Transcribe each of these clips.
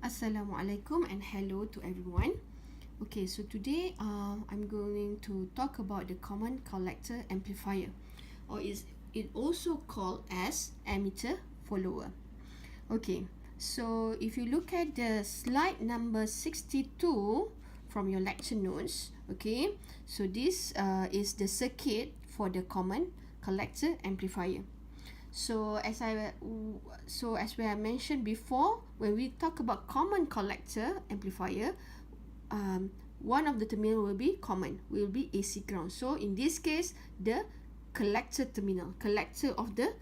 Assalamualaikum and hello to everyone. Okay, so today I'm going to talk about the common collector amplifier, or is it also called as emitter follower. Okay, so if you look at the slide number 62 from your lecture notes, okay, so this is the circuit for the common collector amplifier. So as we have mentioned before, when we talk about common collector amplifier, one of the terminal will be common, will be AC ground. So in this case, the collector terminal, collector of the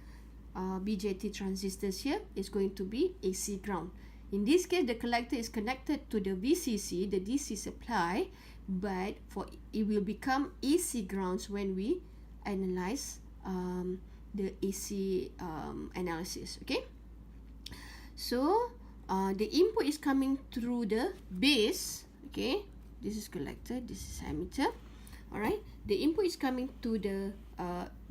BJT transistors here is going to be AC ground. In this case, the collector is connected to the VCC, the DC supply, but it will become AC grounds when we analyze the AC analysis. Okay, so the input is coming through the base. Okay, this is collector, this is emitter. All right, the input is coming to the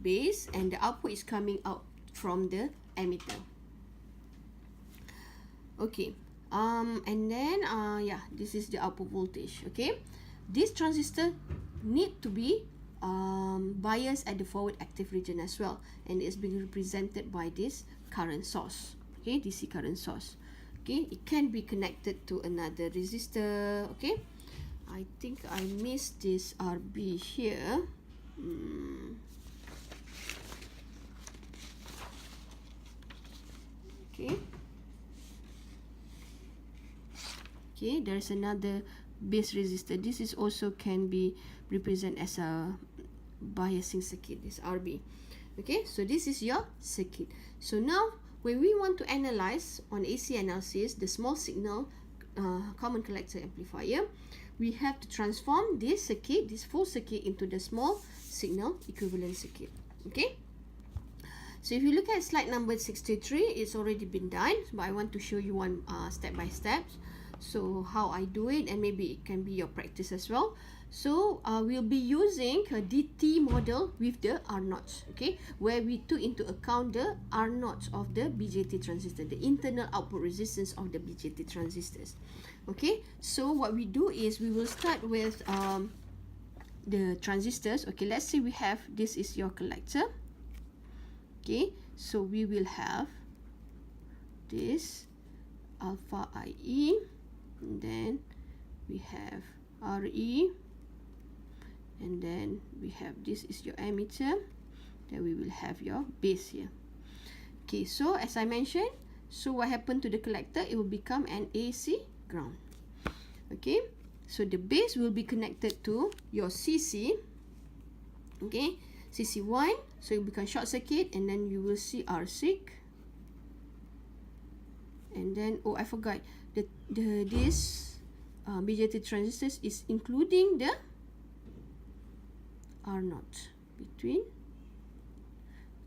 base and the output is coming out from the emitter. Okay, and then this is the output voltage. Okay, this transistor need to be bias at the forward active region as well, and it's being represented by this current source. Okay, DC current source. Okay, it can be connected to another resistor. Okay, I think I missed this RB here. Okay, there's another base resistor. This is also can be represented as a biasing circuit, this RB. Okay, so this is your circuit. So now when we want to analyze on AC analysis the small signal common collector amplifier, we have to transform this circuit, this full circuit, into the small signal equivalent circuit. Okay, so if you look at slide number 63, it's already been done, but I want to show you one step by step. So how I do it, and maybe it can be your practice as well. So we'll be using a DT model with the R0, okay, where we took into account the R0 of the BJT transistor, the internal output resistance of the BJT transistors. Okay, so what we do is we will start with the transistors. Okay, let's say we have, this is your collector. Okay, so we will have this alpha IE, and then we have RE, and then we have, this is your emitter, then we will have your base here. Okay, so as I mentioned, so what happened to the collector, it will become an AC ground. Okay, so the base will be connected to your CC. Okay, CC1, so it will become short circuit, and then you will see R6, and then I forgot, this BJT transistors is including the R0 between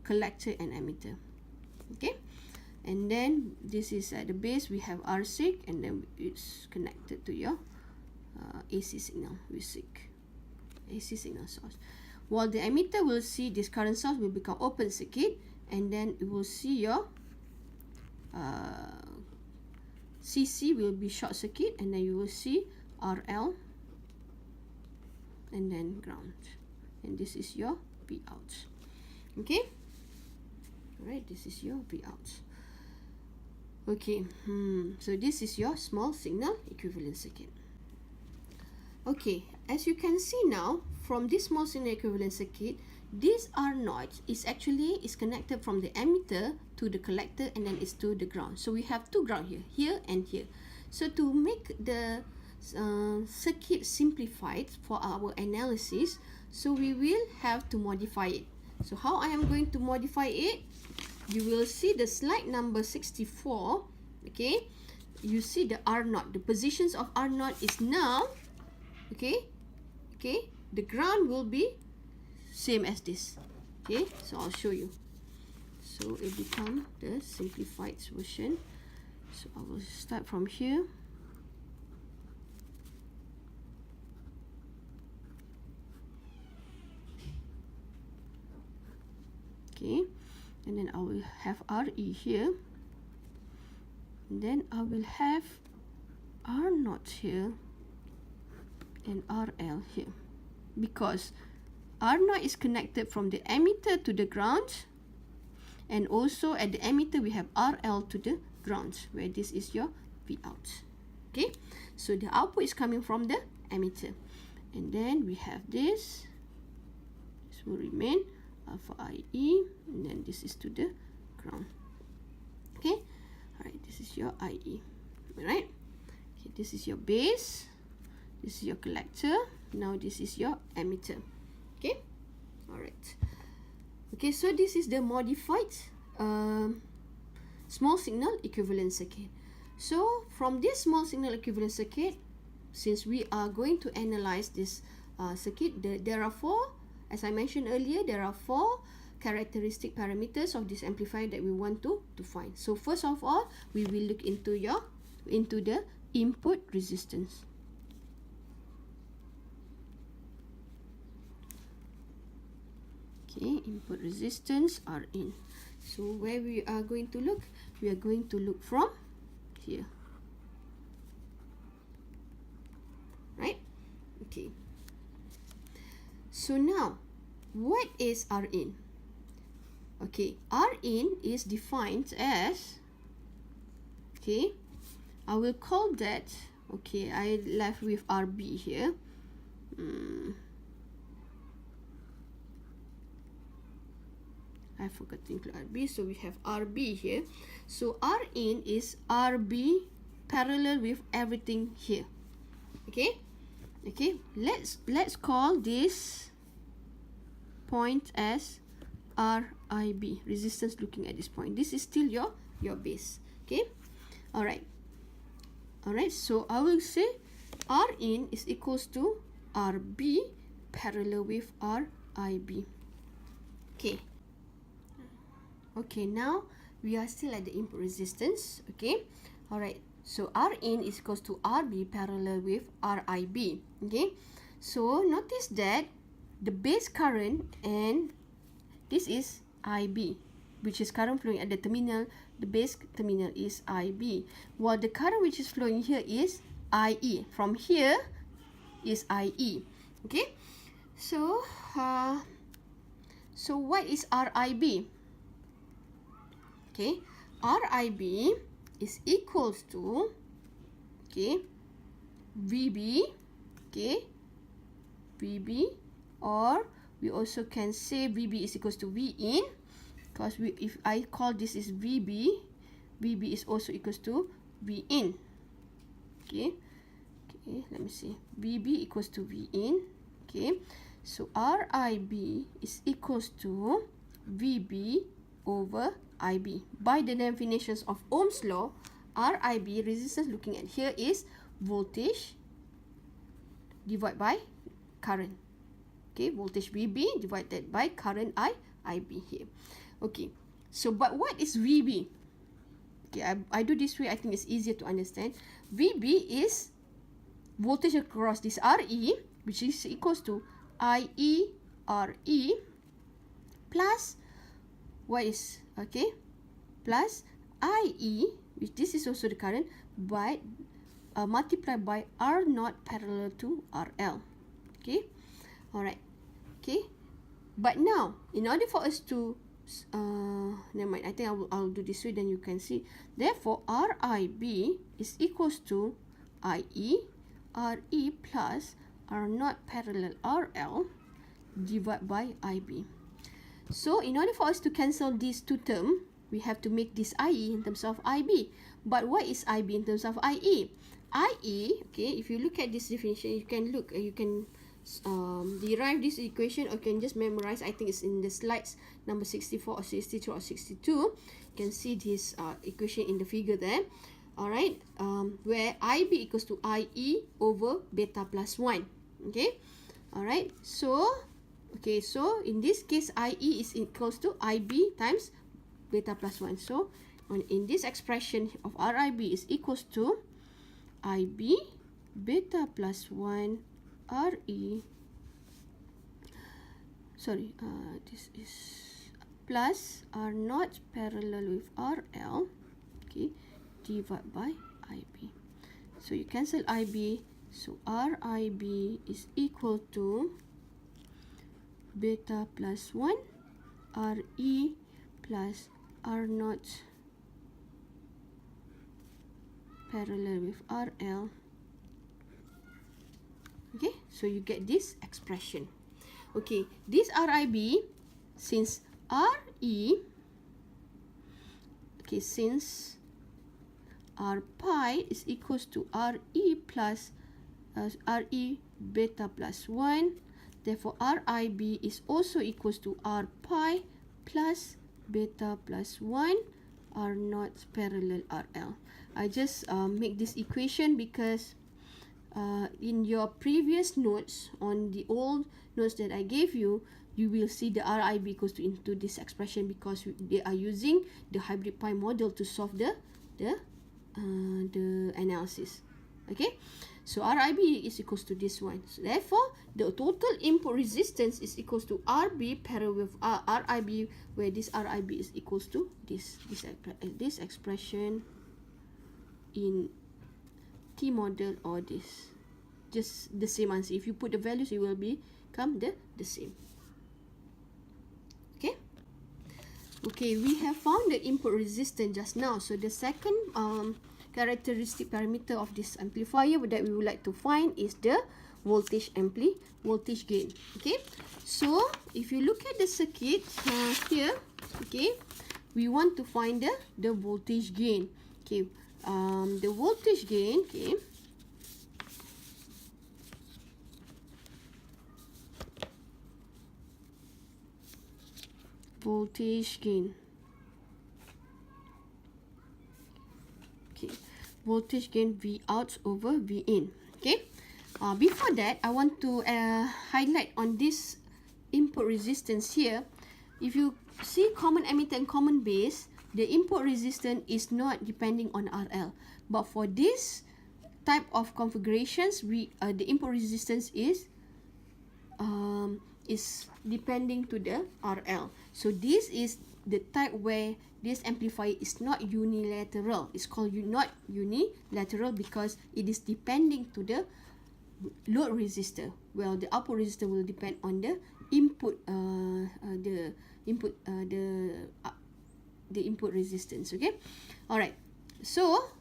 collector and emitter. Okay, and then this is at the base, we have R6, and then it's connected to your AC signal with AC signal source, while the emitter will see this current source will become open circuit, and then it will see your CC will be short circuit, and then you will see RL, and then ground, and this is your V out. Okay, alright, this is your V out. Okay, so this is your small signal equivalent circuit. Okay, as you can see now from this small signal equivalent circuit, this R0 is actually connected from the emitter to the collector, and then it's to the ground. So we have two ground here and here. So to make the circuit simplified for our analysis, so we will have to modify it. So how I am going to modify it, you will see the slide number 64. Okay, you see the R0, the positions of R0 is now, okay, the ground will be same as this. Okay, so I'll show you. So it become the simplified version. So I will start from here. Okay, and then I will have RE here, and then I will have R naught here and RL here, because R naught is connected from the emitter to the ground, and also at the emitter we have RL to the ground, where this is your V out. Okay, so the output is coming from the emitter, and then we have this will remain alpha IE, and then this is to the ground. Okay, all right, this is your IE. All right, okay, this is your base, this is your collector, now this is your emitter. Okay, all right. Okay, so this is the modified small signal equivalent circuit. So from this small signal equivalent circuit, since we are going to analyze this circuit, there are four, as I mentioned earlier, there are four characteristic parameters of this amplifier that we want to find. So first of all, we will look into the input resistance. Okay, input resistance Rin. So where we are going to look? We are going to look from here. Right? Okay. So now, what is Rin? Okay, Rin is defined as, okay, I will call that, okay, I left with RB here. I forgot to include RB, so we have RB here. So Rin is RB parallel with everything here. Okay, okay. Let's call this point as RIB, resistance looking at this point. This is still your base. Okay, all right. All right. So I will say Rin is equals to RB parallel with RIB. Okay. Okay, now we are still at the input resistance. Okay, all right. So Rin is equals to RB parallel with RIB. Okay, so notice that the base current, and this is IB, which is current flowing at the terminal. The base terminal is IB, while the current which is flowing here is IE. From here is IE. Okay, so so what is RIB? Okay, RIB is equals to, okay, VB, okay, VB, or we also can say VB is equals to V in, because if I call this is VB, VB is also equals to V in. Okay, okay, let me see, VB equals to V in. Okay, so RIB is equals to VB over IB. By the definitions of Ohm's law, RIB, resistance looking at here, is voltage divided by current. Okay, voltage VB divided by current IB here. Okay, so but what is VB? Okay, I do this way, I think it's easier to understand. VB is voltage across this RE, which is equals to IE RE plus what is, okay, plus IE, which this is also the current, by multiplied by R naught parallel to RL. Okay, all right. Okay, but now in order for us to never mind, I think I'll do this way, then you can see. Therefore RIB is equals to IE RE plus R naught parallel RL divided by IB. So in order for us to cancel these two terms, we have to make this IE in terms of IB. But what is IB in terms of IE? IE, okay, if you look at this definition, you can look, you can derive this equation, or you can just memorize. I think it's in the slides number 64 or 62 or 62. You can see this equation in the figure there. All right, where IB equals to IE over beta plus 1. Okay, all right, so okay, so in this case IE is equals to IB times beta plus 1. So in this expression of RIB is equals to IB beta plus 1 RE, sorry, this is plus R naught parallel with RL, okay, divided by IB. So you cancel IB. So RIB is equal to beta plus 1 RE plus R naught parallel with RL. Okay, so you get this expression. Okay, this RIB, since RE, okay, since R pi is equals to RE plus RE beta plus 1, therefore RIB is also equals to R pi plus beta plus 1 R naught parallel RL. I just make this equation because in your previous notes, on the old notes that I gave you, you will see the RIB equals to into this expression because they are using the hybrid pi model to solve the analysis. Okay, so RIB is equals to this one. So therefore, the total input resistance is equals to RB parallel with RIB, where this RIB is equals to this expression in T model, or this. Just the same answer. If you put the values, it will become the same. Okay. Okay, we have found the input resistance just now. So the second characteristic parameter of this amplifier that we would like to find is the voltage gain. Okay, so if you look at the circuit here, okay, we want to find the voltage gain. Okay, the voltage gain, okay, voltage gain. Okay, voltage gain V out over V in. Okay, before that, I want to highlight on this input resistance here. If you see common emitter and common base, the input resistance is not depending on RL. But for this type of configurations, the input resistance is depending to the RL. So this is the type where this amplifier is not unilateral. It's called not unilateral because it is depending to the load resistor. Well, the output resistor will depend on the input, the input resistance. Okay, all right. So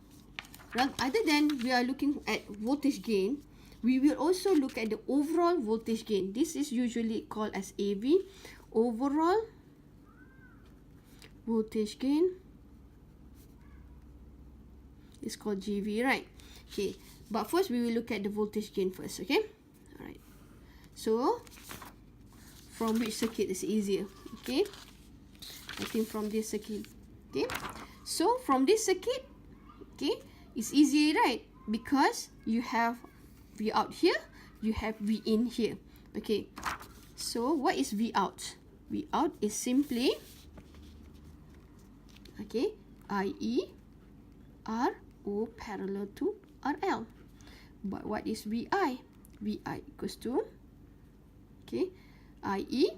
other than we are looking at voltage gain, we will also look at the overall voltage gain. This is usually called as AV, overall voltage gain. It's called GV, right? Okay, but first we will look at the voltage gain first. Okay, all right. So from which circuit is easier? Okay, I think from this circuit. Okay, so from this circuit, okay, it's easy, right? Because you have V out here, you have V in here. Okay, so what is V out? V out is simply, okay, IE RO parallel to RL. But what is VI? VI equals to, okay, IE,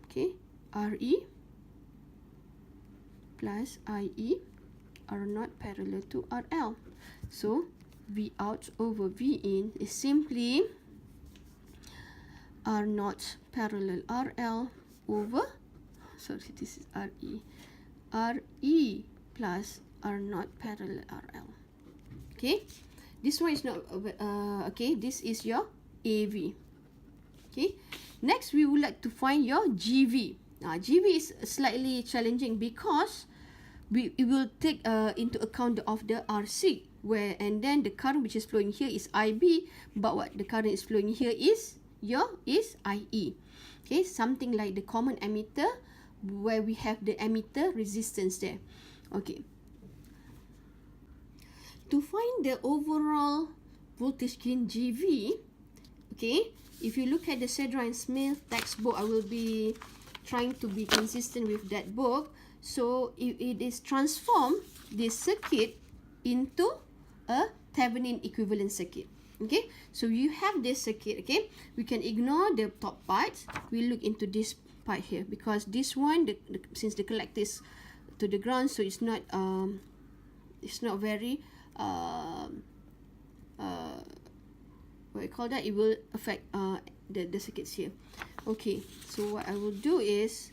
okay, RE plus IE R naught parallel to RL. So V out over V in is simply R naught parallel RL over, sorry, this is RE plus R naught parallel RL. Okay, this one is not okay, this is your AV. Okay, next we would like to find your GV. GV is slightly challenging because it will take into account of the RC, where and then the current which is flowing here is IB, but what the current is flowing here is IE. Okay, something like the common emitter where we have the emitter resistance there. Okay, to find the overall voltage gain GV, okay, if you look at the Cedra and Smith textbook, I will be trying to be consistent with that book. So it is transform this circuit into a Thevenin equivalent circuit. Okay, so you have this circuit. Okay, we can ignore the top part. We look into this part here because this one, since the collector is to the ground, so it's not it's not very what you call that, it will affect the circuits here. Okay, so what I will do is,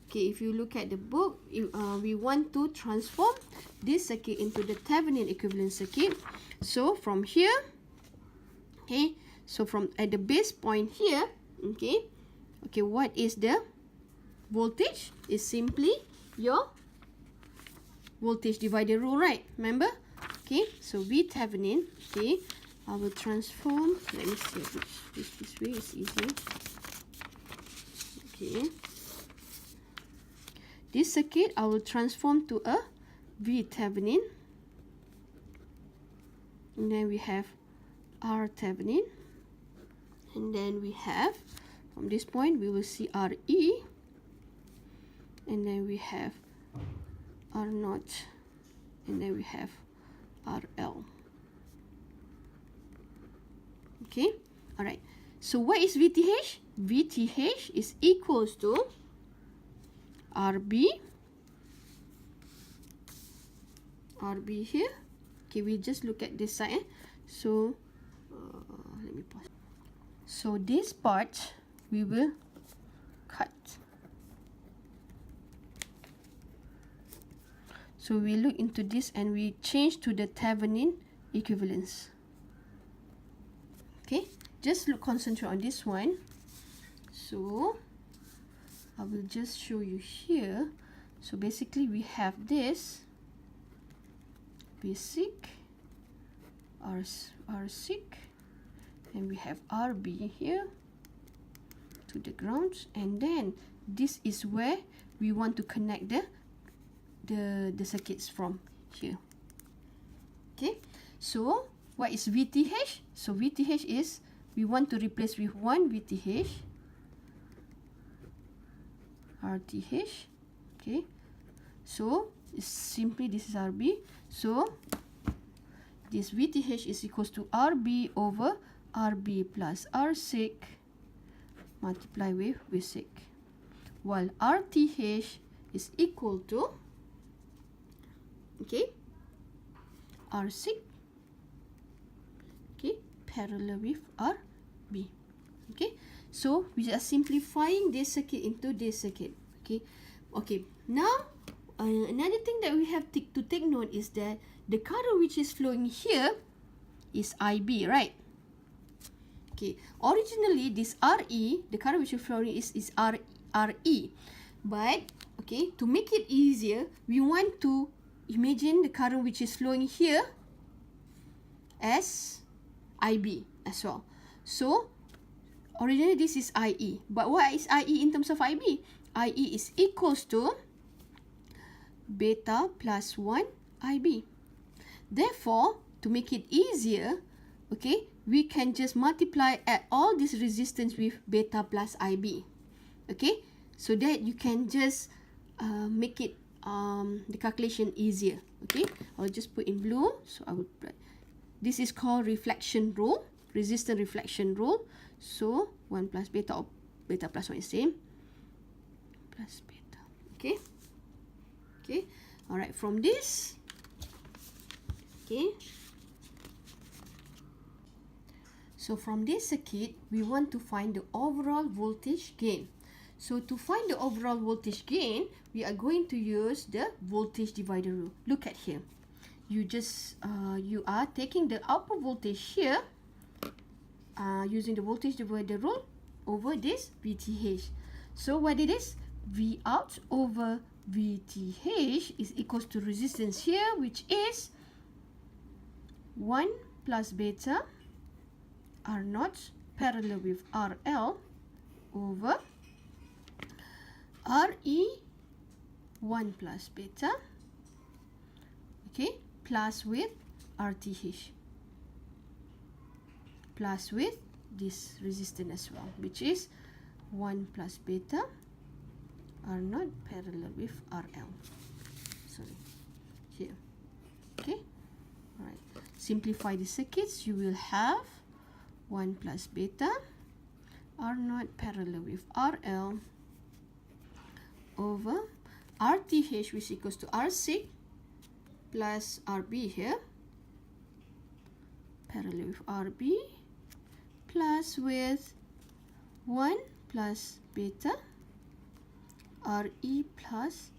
okay, if you look at the book, we want to transform this circuit into the Thevenin equivalent circuit. So from here, okay, so from at the base point here, okay, what is the voltage? Is simply your voltage divider rule, right? Remember? Okay, so V Thevenin, okay, I will transform, let me see which this way is easier. Okay, this circuit I will transform to a V Thevenin, and then we have R Thevenin, and then we have, from this point we will see RE, and then we have R naught, and then we have RL. Okay, all right. So what is VTH? VTH is equals to RB here. Okay, we just look at this side. So let me pause. So this part we will cut. So we look into this and we change to the Thevenin equivalence. Okay, just concentrate on this one. So I will just show you here. So basically we have this basic, R6, and we have RB here to the grounds, and then this is where we want to connect the circuits from here. Okay, so what is VTH? So VTH is, we want to replace with one VTH, RTH. Okay, so it's simply, this is RB, so this VTH is equals to RB over RB plus R6 multiply with V6, while RTH is equal to, okay, R6, okay, parallel with RB. Okay, so we are simplifying this circuit into this circuit. Okay, now another thing that we have to take note is that the current which is flowing here is IB, right? Okay, originally this RE, the current which is flowing is RE, but okay, to make it easier, we want to imagine the current which is flowing here as IB as well. So originally this is IE, but what is IE in terms of IB? IE is equals to beta plus 1 IB. Therefore, to make it easier, okay, we can just multiply at all this resistance with beta plus IB. Okay, so that you can just make it the calculation easier. Okay, I'll just put in blue. So I will write, this is called reflection rule, resistance reflection rule. So 1 plus beta, or beta plus 1 is same, plus beta. Okay, okay, all right, from this, okay, so from this circuit we want to find the overall voltage gain. So to find the overall voltage gain, we are going to use the voltage divider rule. Look at here, you just you are taking the output voltage here using the voltage divider rule over this VTH. So what it is, V out over VTH is equals to resistance here, which is 1 plus beta R naught parallel with RL over RE 1 plus beta, okay, plus with RTH, plus with this resistance as well, which is 1 plus beta R naught parallel with RL. Sorry, here. Okay, all right. Simplify the circuits. You will have 1 plus beta R naught parallel with RL over RTH, which equals to R6 plus RB here, parallel with RB, plus with 1 plus beta, RE plus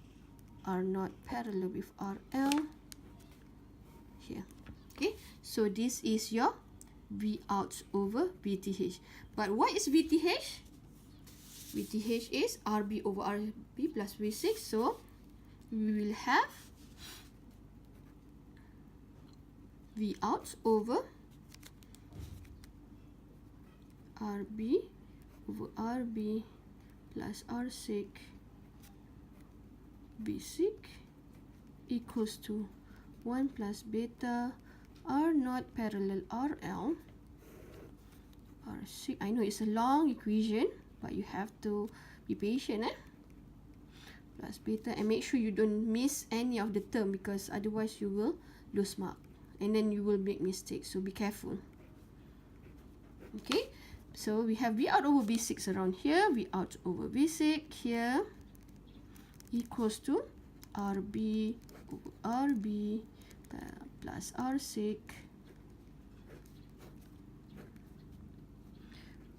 R0 parallel with RL here. Okay, so this is your V out over VTH. But what is VTH? VTH is RB over RB plus V6. So we will have V out over RB over RB plus R6 V6 equals to 1 plus beta R0 parallel RL R6. I know it's a long equation, but you have to be patient, plus beta, and make sure you don't miss any of the term, because otherwise you will lose mark and then you will make mistakes, so be careful. Okay, so we have V out over V6 around here, V out over V6 here equals to RB over RB plus R6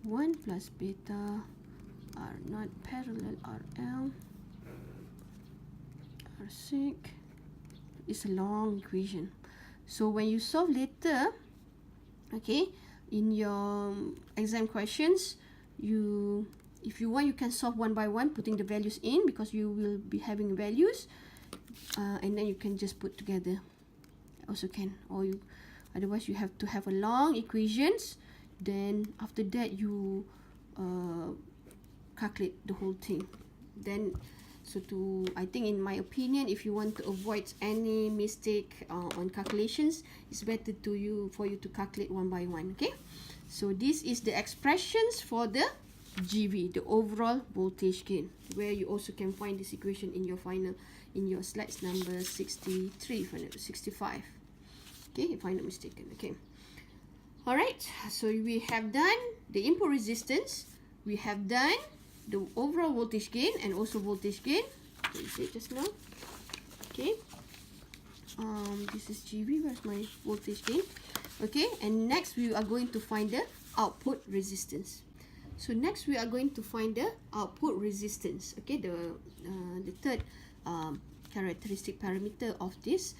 1 plus beta R0 parallel RL R6. It's a long equation, so when you solve later, okay, in your exam questions, if you want, you can solve one by one, putting the values in, because you will be having values, and then you can just put together also can, or otherwise you have to have a long equations, then after that you calculate the whole thing. Then I think, in my opinion, if you want to avoid any mistake on calculations, it's better for you to calculate one by one. Okay, so this is the expressions for the GV, the overall voltage gain, where you also can find this equation in your slides number 63, 65. Okay, if I'm not mistaken. Okay, all right, so we have done the input resistance, we have done the overall voltage gain and also voltage gain. What is it just now? Okay, this is GV. Where's my voltage gain? Okay, and next we are going to find the output resistance. So next we are going to find the output resistance. Okay, the third characteristic parameter of this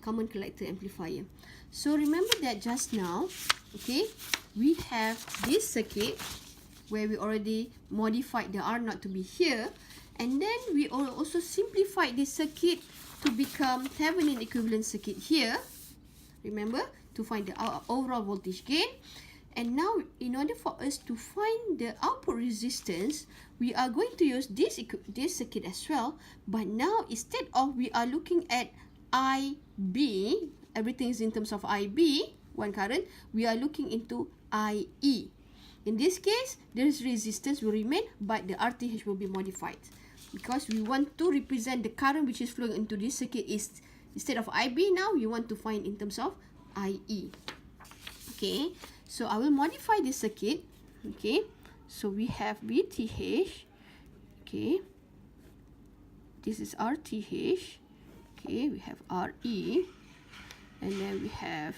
common collector amplifier. So remember that just now, okay, we have this circuit where we already modified the R0 to be here, and then we also simplified this circuit to become Thevenin equivalent circuit here. Remember, to find the overall voltage gain. And now, in order for us to find the output resistance, we are going to use this circuit as well. But now, instead of we are looking at IB, everything is in terms of IB, one current, we are looking into IE. In this case, the resistance will remain, but the RTH will be modified, because we want to represent the current which is flowing into this circuit is, instead of IB, now we want to find in terms of IE. Okay, so I will modify this circuit. Okay, so we have VTH. Okay, this is RTH. Okay, we have RE, and then we have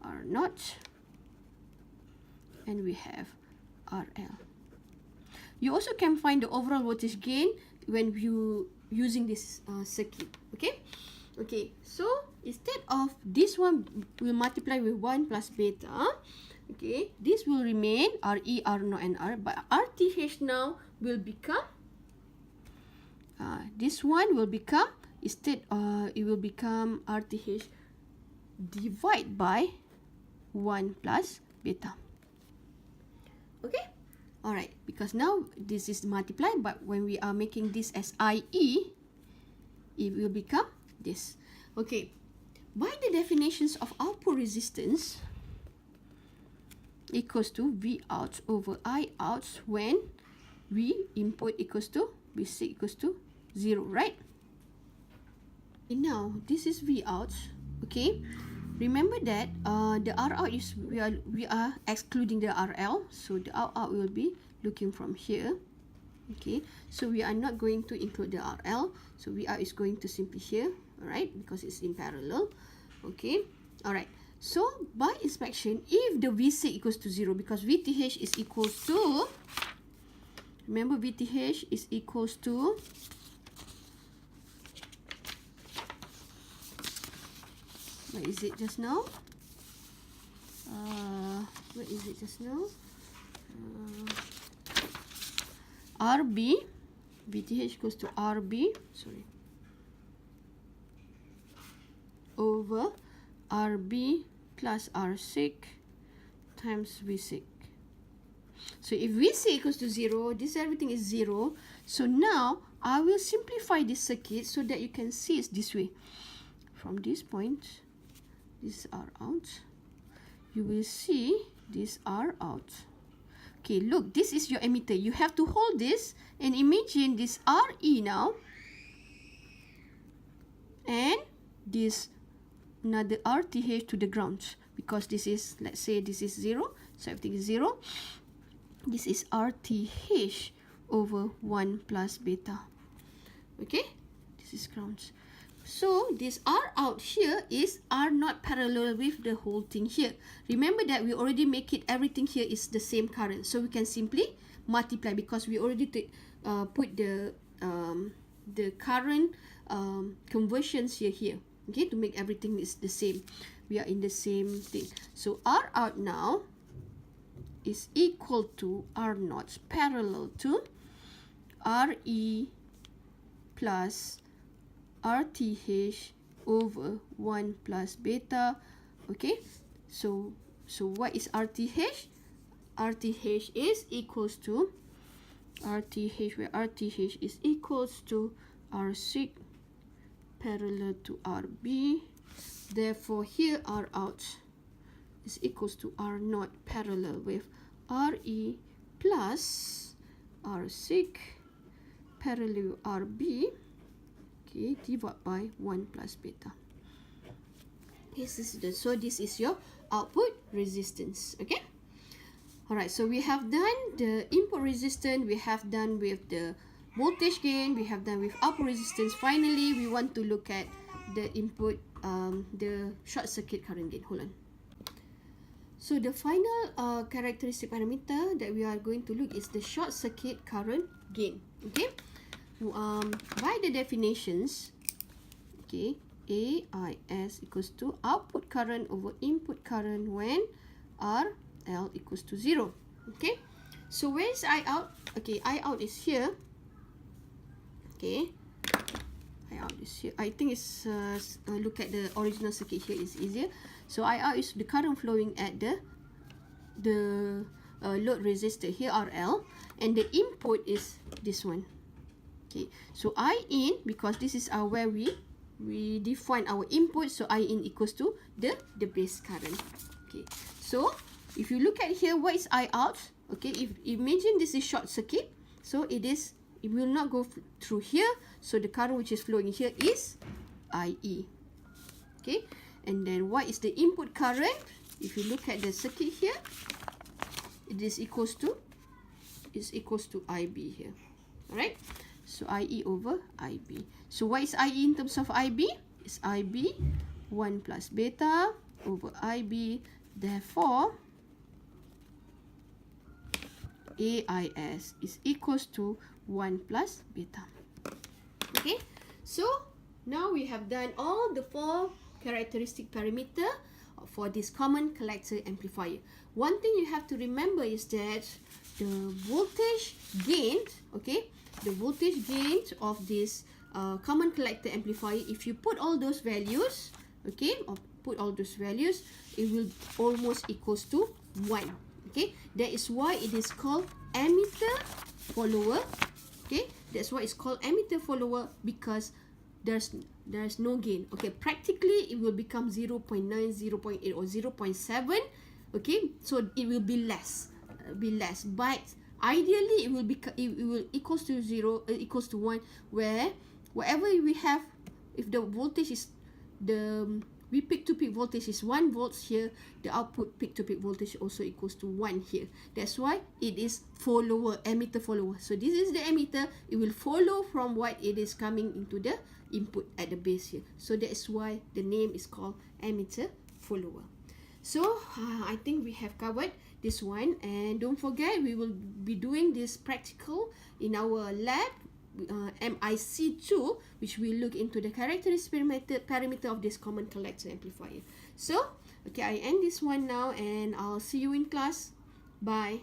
R0, and we have RL. You also can find the overall voltage gain when you using this circuit. Okay, okay. So instead of this one, we'll multiply with 1 plus beta. Okay, this will remain RE, R0, and R. But RTH now will become. This one will become, instead it will become RTH divided by 1 plus beta. Okay, all right, because now this is multiplied, but when we are making this as IE, it will become this. Okay, by the definitions of output resistance equals to V out over I out when V input equals to V6 equals to 0, right? And now this is V out. Okay, remember that the R out is, we are excluding the RL, so the out will be looking from here. Okay, so we are not going to include the RL, so V out is going to simply here. Alright, because it's in parallel. Okay, alright. So by inspection, if the VC equals to 0, because VTH is equals to, remember VTH is equals to what is it just now? What is it just now? RB, VTH equals to RB, sorry, over RB plus R6 times V6. So if VC equals to 0, this everything is 0. So now I will simplify this circuit so that you can see it this way. From this point, these are out. You will see these are out. Okay, look, this is your emitter. You have to hold this and imagine this RE now. And this another RTH to the ground. Because this is, let's say this is 0. So everything is 0. This is RTH over 1 plus beta. Okay, this is ground. So this R out here is R not parallel with the whole thing here. Remember that we already make it, everything here is the same current. So we can simply multiply because we already put the current conversions here. Okay, to make everything is the same. We are in the same thing. So R out now is equal to R naught parallel to RE plus RTH over 1 plus beta. Okay, so what is RTH? RTH is equals to RTH, where RTH is equals to R6 parallel to RB. Therefore here R out is equals to R naught parallel with RE plus R6 parallel with RB. Okay, divided by 1 plus beta. This is your output resistance. Okay. Alright, so we have done the input resistance, we have done with the voltage gain, we have done with output resistance. Finally, we want to look at the input, the short circuit current gain. Hold on. So the final characteristic parameter that we are going to look is the short circuit current gain. Okay. By the definitions, okay, AIS equals to output current over input current when RL equals to 0. Okay, so where is I out? Okay, I out is here. Okay, I out is here. I think it's look at the original circuit here is easier. So I out is the current flowing at the load resistor here, RL, and the input is this one. Okay, so I in, because this is where we define our input, so I in equals to the base current. Okay, so if you look at here, what is I out? Okay, if imagine this is short circuit, so it will not go through here, so the current which is flowing here is IE. Okay, and then what is the input current? If you look at the circuit here, it is equals to IB here. Alright, so IE over IB. So what is IE in terms of IB? It's IB 1 plus beta over IB. Therefore, AIS is equals to 1 plus beta. Okay, so now we have done all the 4 characteristic parameter for this common collector amplifier. One thing you have to remember is that the voltage gain, okay, the voltage gain of this common collector amplifier, if you put all those values, okay, or put all those values, it will almost equals to 1. Okay, that is why it is called emitter follower. Okay, that's why it's called emitter follower, because there's no gain. Okay, practically it will become 0.9, 0.8 or 0.7. Okay, so it will be less, but ideally it will equals to 0, equals to 1, where whatever we have, if the voltage is the we peak-to-peak voltage is 1 volts here, the output peak-to-peak voltage also equals to 1 here. That's why it is follower, emitter follower. So this is the emitter, it will follow from what it is coming into the input at the base here. So that's why the name is called emitter follower. So I think we have covered this one, and don't forget we will be doing this practical in our lab, MIC2, which will look into the characteristic parameter of this common collector amplifier. So, okay, I end this one now, and I'll see you in class. Bye.